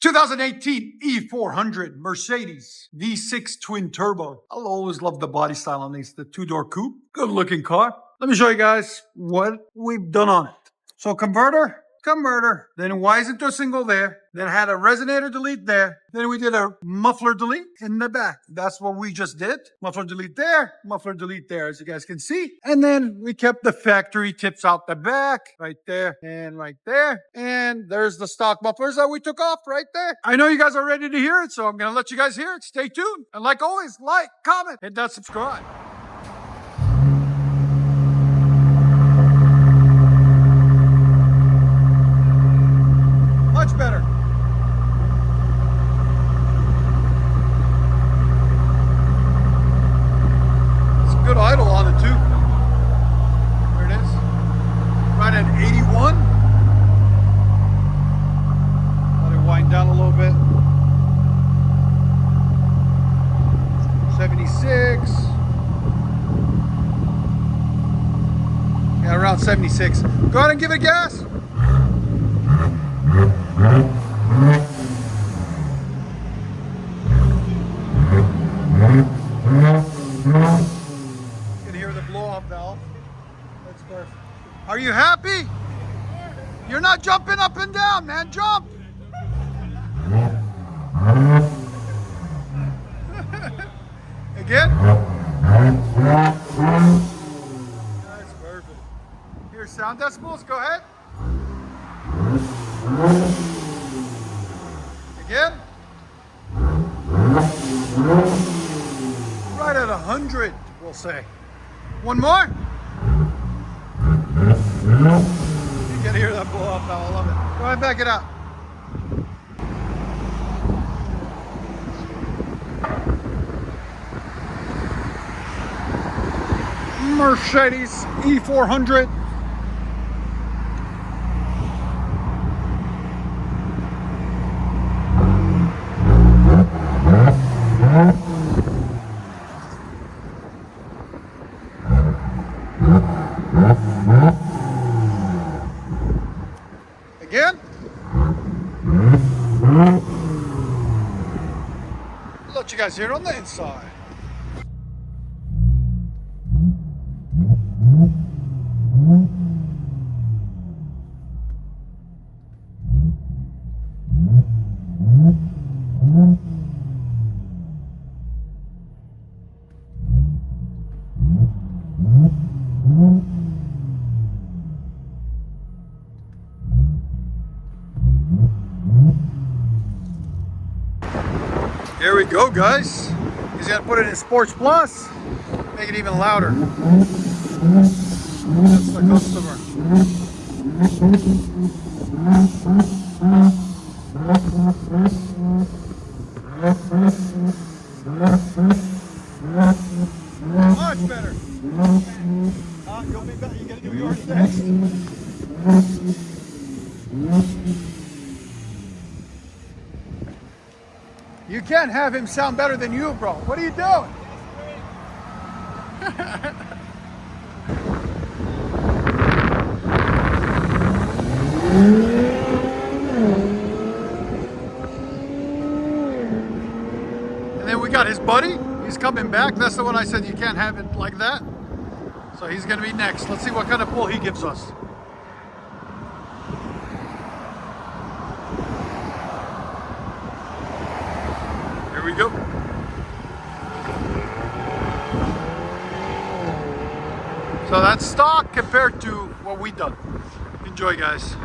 2018 E400 Mercedes V6 twin turbo. I'll always love the body style on these, the two-door coupe. Good looking car. Let me show you guys what we've done on it. So converter. Then why isn't there a single there? Then had a resonator delete there. Then we did a muffler delete in the back. That's what we just did. Muffler delete there, as you guys can see. And then we kept the factory tips out the back, right there and right there. And there's the stock mufflers that we took off right there. I know you guys are ready to hear it, so I'm gonna let you guys hear it. Stay tuned. And like always, like, comment, hit that subscribe. Much better. It's a good idle on it too. There it is. Right at 81. Let it wind down a little bit. 76. Yeah, around 76. Go ahead and give it gas. You can hear the blow-off valve. That's perfect. Are you happy? You're not jumping up and down, man. Jump! Again? That's perfect. Here's sound decibels. Go ahead. Again. Right at 100, we'll say. One more. You can hear that blow off now. I love it. Go ahead and back it up. Mercedes E400. Again. I'll let you guys hear it on the inside. Here we go, guys. He's got to put it in Sports Plus, make it even louder. That's the customer. Much better. You'll be better. You got to do yours next. You can't have him sound better than you, bro. What are you doing? And then we got his buddy. He's coming back. That's the one I said you can't have it like that. So he's going to be next. Let's see what kind of pull he gives us. Here we go. So that's stock compared to what we done. Enjoy, guys.